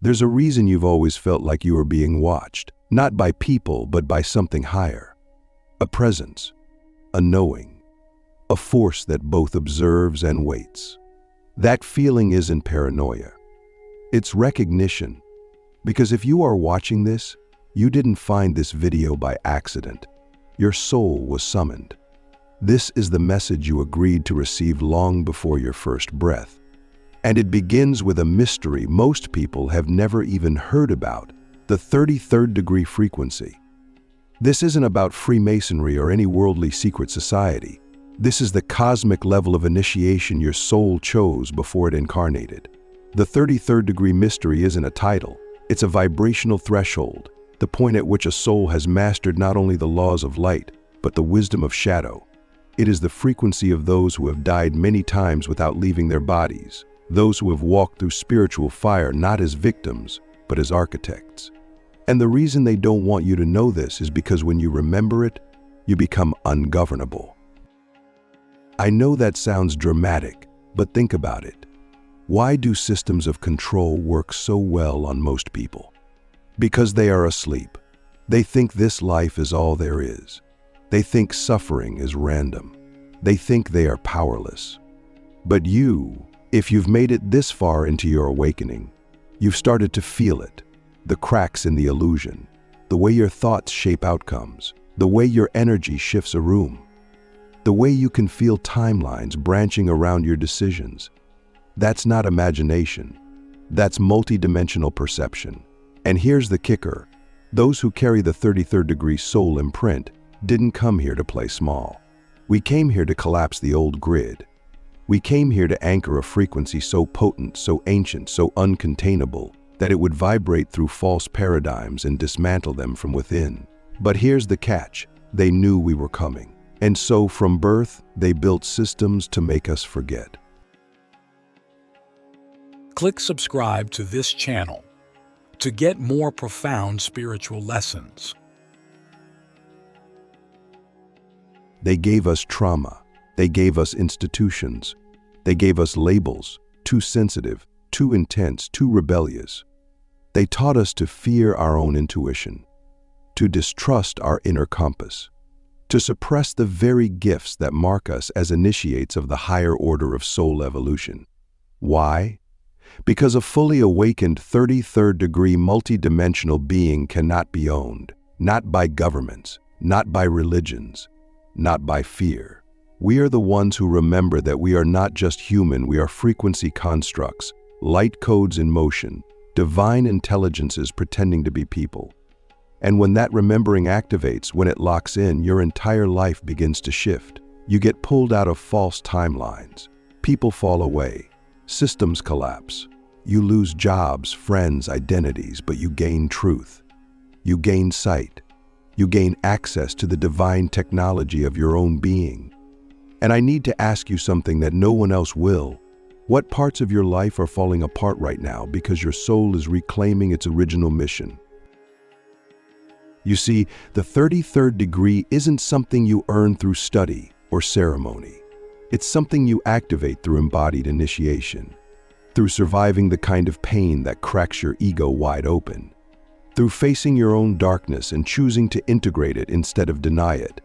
There's a reason you've always felt like you were being watched, not by people, but by something higher. A presence, a knowing, a force that both observes and waits. That feeling isn't paranoia. It's recognition. Because if you are watching this, you didn't find this video by accident. Your soul was summoned. This is the message you agreed to receive long before your first breath. And it begins with a mystery most people have never even heard about, the 33rd degree frequency. This isn't about Freemasonry or any worldly secret society. This is the cosmic level of initiation your soul chose before it incarnated. The 33rd degree mystery isn't a title. It's a vibrational threshold, the point at which a soul has mastered not only the laws of light, but the wisdom of shadow. It is the frequency of those who have died many times without leaving their bodies, those who have walked through spiritual fire not as victims, but as architects. And the reason they don't want you to know this is because when you remember it, you become ungovernable. I know that sounds dramatic, but think about it. Why do systems of control work so well on most people? Because they are asleep. They think this life is all there is. They think suffering is random. They think they are powerless. But you, if you've made it this far into your awakening, you've started to feel it, the cracks in the illusion, the way your thoughts shape outcomes, the way your energy shifts a room, the way you can feel timelines branching around your decisions. That's not imagination. That's multidimensional perception. And here's the kicker. Those who carry the 33rd degree soul imprint didn't come here to play small. We came here to collapse the old grid. We came here to anchor a frequency so potent, so ancient, so uncontainable, that it would vibrate through false paradigms and dismantle them from within. But here's the catch. They knew we were coming. And so from birth, they built systems to make us forget. Click subscribe to this channel to get more profound spiritual lessons. They gave us trauma. They gave us institutions. They gave us labels, too sensitive, too intense, too rebellious. They taught us to fear our own intuition, to distrust our inner compass, to suppress the very gifts that mark us as initiates of the higher order of soul evolution. Why? Because a fully awakened 33rd degree multidimensional being cannot be owned, not by governments, not by religions, not by fear. We are the ones who remember that we are not just human, we are frequency constructs, light codes in motion, divine intelligences pretending to be people. And when that remembering activates, when it locks in, your entire life begins to shift. You get pulled out of false timelines. People fall away. Systems collapse. You lose jobs, friends, identities, but you gain truth. You gain sight. You gain access to the divine technology of your own being. And I need to ask you something that no one else will. What parts of your life are falling apart right now because your soul is reclaiming its original mission? You see, the 33rd degree isn't something you earn through study or ceremony. It's something you activate through embodied initiation, through surviving the kind of pain that cracks your ego wide open, through facing your own darkness and choosing to integrate it instead of deny it,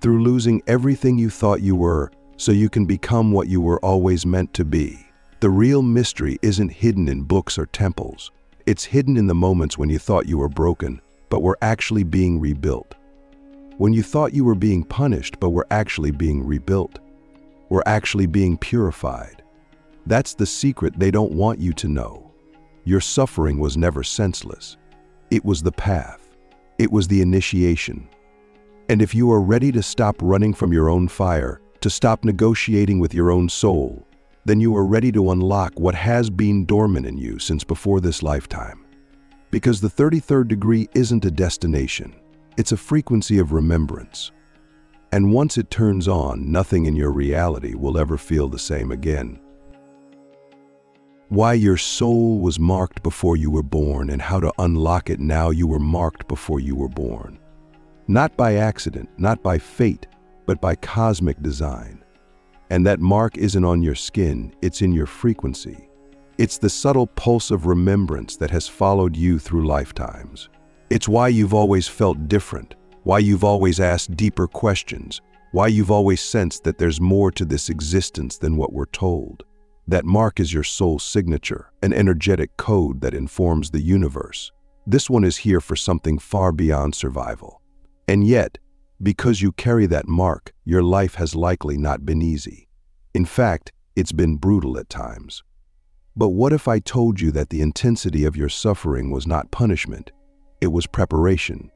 through losing everything you thought you were so you can become what you were always meant to be. The real mystery isn't hidden in books or temples. It's hidden in the moments when you thought you were broken, but were actually being rebuilt. When you thought you were being punished, but were actually being rebuilt. Were actually being purified. That's the secret they don't want you to know. Your suffering was never senseless. It was the path. It was the initiation. And if you are ready to stop running from your own fire, to stop negotiating with your own soul, then you are ready to unlock what has been dormant in you since before this lifetime. Because the 33rd degree isn't a destination. It's a frequency of remembrance. And once it turns on, nothing in your reality will ever feel the same again. Why your soul was marked before you were born and how to unlock it now you were marked before you were born. Not by accident, not by fate, but by cosmic design. And that mark isn't on your skin, it's in your frequency. It's the subtle pulse of remembrance that has followed you through lifetimes. It's why you've always felt different, why you've always asked deeper questions, why you've always sensed that there's more to this existence than what we're told. That mark is your soul's signature, an energetic code that informs the universe. This one is here for something far beyond survival. And yet, because you carry that mark, your life has likely not been easy. In fact, it's been brutal at times. But what if I told you that the intensity of your suffering was not punishment, it was preparation?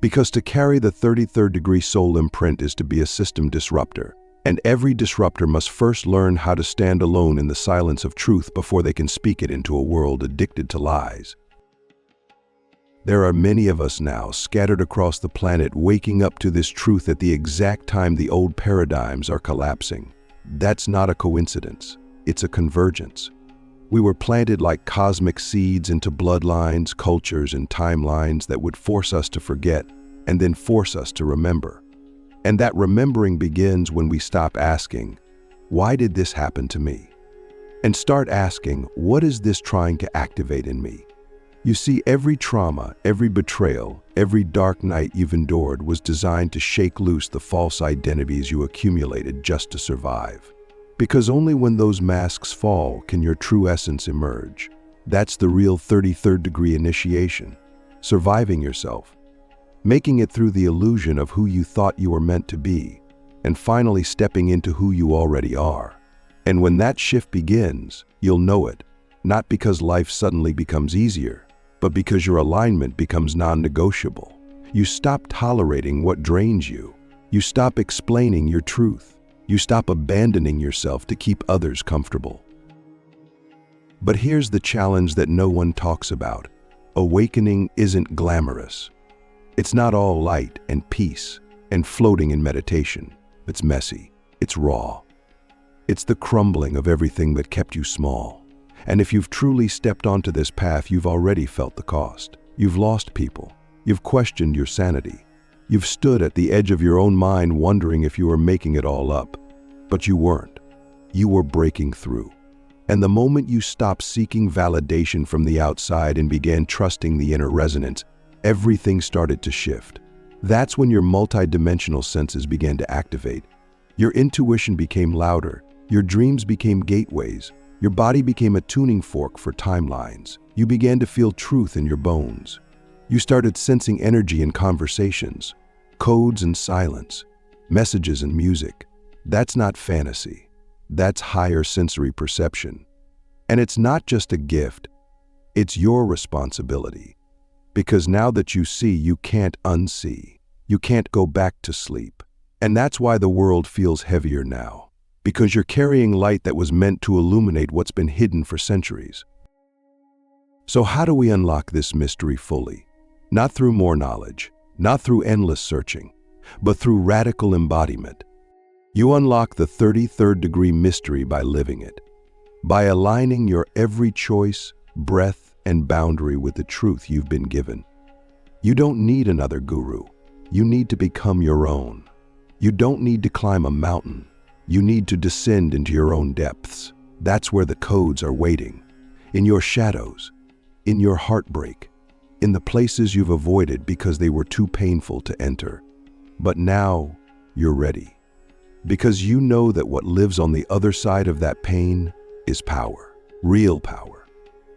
Because to carry the 33rd degree soul imprint is to be a system disruptor, and every disruptor must first learn how to stand alone in the silence of truth before they can speak it into a world addicted to lies. There are many of us now scattered across the planet waking up to this truth at the exact time the old paradigms are collapsing. That's not a coincidence, it's a convergence. We were planted like cosmic seeds into bloodlines, cultures, and timelines that would force us to forget and then force us to remember. And that remembering begins when we stop asking, why did this happen to me? And start asking, what is this trying to activate in me? You see, every trauma, every betrayal, every dark night you've endured was designed to shake loose the false identities you accumulated just to survive. Because only when those masks fall can your true essence emerge. That's the real 33rd degree initiation. Surviving yourself, making it through the illusion of who you thought you were meant to be, and finally stepping into who you already are. And when that shift begins, you'll know it, not because life suddenly becomes easier, but because your alignment becomes non-negotiable. You stop tolerating what drains you. You stop explaining your truth. You stop abandoning yourself to keep others comfortable. But here's the challenge that no one talks about. Awakening isn't glamorous. It's not all light and peace and floating in meditation. It's messy. It's raw. It's the crumbling of everything that kept you small. And if you've truly stepped onto this path, you've already felt the cost. You've lost people. You've questioned your sanity. You've stood at the edge of your own mind wondering if you were making it all up. But you weren't. You were breaking through. And the moment you stopped seeking validation from the outside and began trusting the inner resonance, everything started to shift. That's when your multidimensional senses began to activate. Your intuition became louder. Your dreams became gateways. Your body became a tuning fork for timelines. You began to feel truth in your bones. You started sensing energy in conversations, codes and silence, messages and music. That's not fantasy. That's higher sensory perception. And it's not just a gift, it's your responsibility. Because now that you see, you can't unsee. You can't go back to sleep. And that's why the world feels heavier now. Because you're carrying light that was meant to illuminate what's been hidden for centuries. So how do we unlock this mystery fully? Not through more knowledge, not through endless searching, but through radical embodiment. You unlock the 33rd degree mystery by living it, by aligning your every choice, breath, and boundary with the truth you've been given. You don't need another guru. You need to become your own. You don't need to climb a mountain. You need to descend into your own depths. That's where the codes are waiting. In your shadows, in your heartbreak, in the places you've avoided because they were too painful to enter. But now, you're ready. Because you know that what lives on the other side of that pain is power. Real power.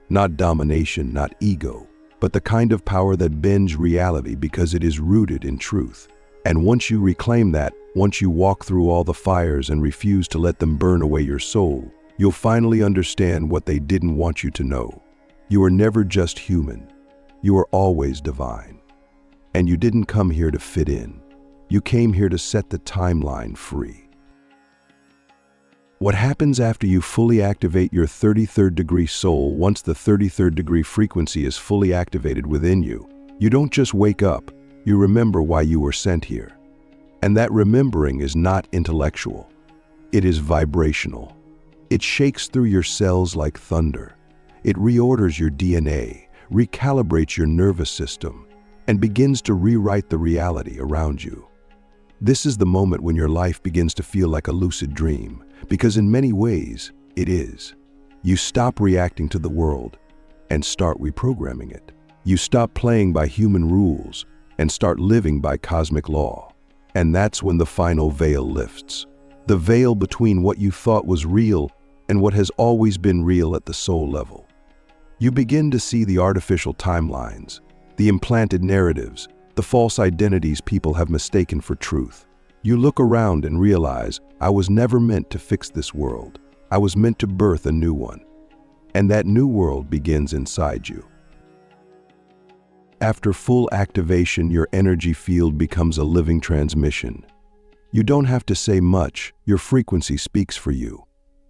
Not domination, not ego, but the kind of power that bends reality because it is rooted in truth. And once you reclaim that, once you walk through all the fires and refuse to let them burn away your soul, you'll finally understand what they didn't want you to know. You are never just human. You are always divine. And you didn't come here to fit in. You came here to set the timeline free. What happens after you fully activate your 33rd degree soul? Once the 33rd degree frequency is fully activated within you, you don't just wake up, you remember why you were sent here. And that remembering is not intellectual. It is vibrational. It shakes through your cells like thunder. It reorders your DNA, recalibrates your nervous system, and begins to rewrite the reality around you. This is the moment when your life begins to feel like a lucid dream, because in many ways, it is. You stop reacting to the world and start reprogramming it. You stop playing by human rules and start living by cosmic law. And that's when the final veil lifts. The veil between what you thought was real and what has always been real at the soul level. You begin to see the artificial timelines, the implanted narratives, the false identities people have mistaken for truth. You look around and realize, I was never meant to fix this world. I was meant to birth a new one. And that new world begins inside you. After full activation, your energy field becomes a living transmission. You don't have to say much, your frequency speaks for you.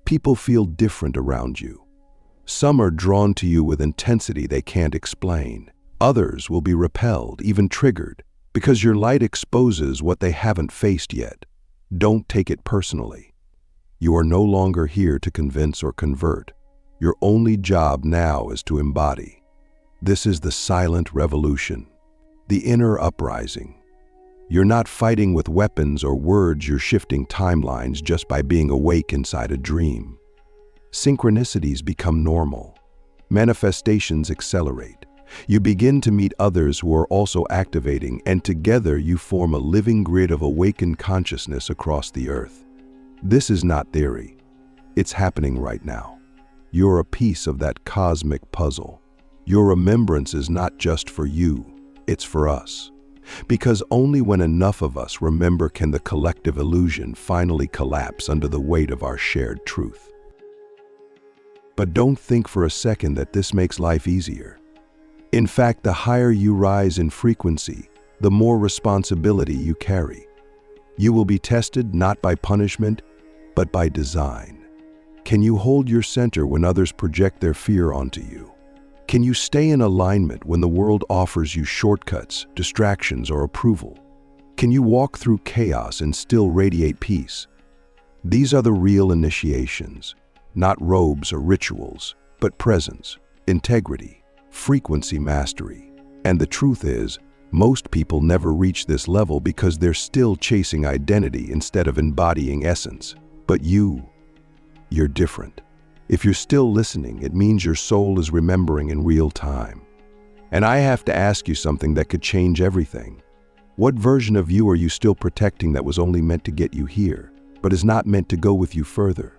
People feel different around you. Some are drawn to you with intensity they can't explain. Others will be repelled, even triggered, because your light exposes what they haven't faced yet. Don't take it personally. You are no longer here to convince or convert. Your only job now is to embody. This is the silent revolution, the inner uprising. You're not fighting with weapons or words, you're shifting timelines just by being awake inside a dream. Synchronicities become normal. Manifestations accelerate. You begin to meet others who are also activating, and together you form a living grid of awakened consciousness across the earth. This is not theory. It's happening right now. You're a piece of that cosmic puzzle. Your remembrance is not just for you, it's for us. Because only when enough of us remember can the collective illusion finally collapse under the weight of our shared truth. But don't think for a second that this makes life easier. In fact, the higher you rise in frequency, the more responsibility you carry. You will be tested not by punishment, but by design. Can you hold your center when others project their fear onto you? Can you stay in alignment when the world offers you shortcuts, distractions, or approval? Can you walk through chaos and still radiate peace? These are the real initiations, not robes or rituals, but presence, integrity, frequency mastery. And the truth is, most people never reach this level because they're still chasing identity instead of embodying essence. But you're different. If you're still listening, it means your soul is remembering in real time. And I have to ask you something that could change everything. What version of you are you still protecting that was only meant to get you here, but is not meant to go with you further?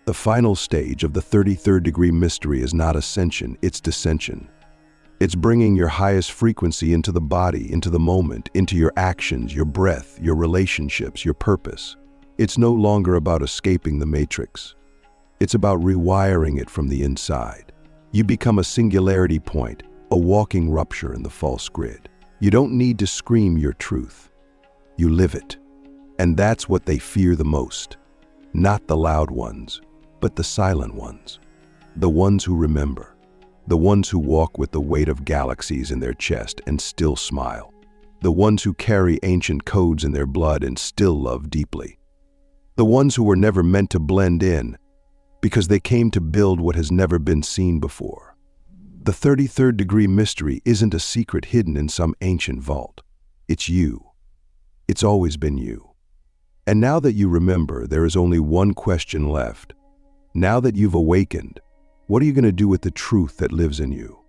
The final stage of the 33rd degree mystery is not ascension, it's descension. It's bringing your highest frequency into the body, into the moment, into your actions, your breath, your relationships, your purpose. It's no longer about escaping the matrix. It's about rewiring it from the inside. You become a singularity point, a walking rupture in the false grid. You don't need to scream your truth. You live it. And that's what they fear the most. Not the loud ones, but the silent ones. The ones who remember. The ones who walk with the weight of galaxies in their chest and still smile. The ones who carry ancient codes in their blood and still love deeply. The ones who were never meant to blend in because they came to build what has never been seen before. The 33rd degree mystery isn't a secret hidden in some ancient vault. It's you. It's always been you. And now that you remember, there is only one question left. Now that you've awakened, what are you going to do with the truth that lives in you?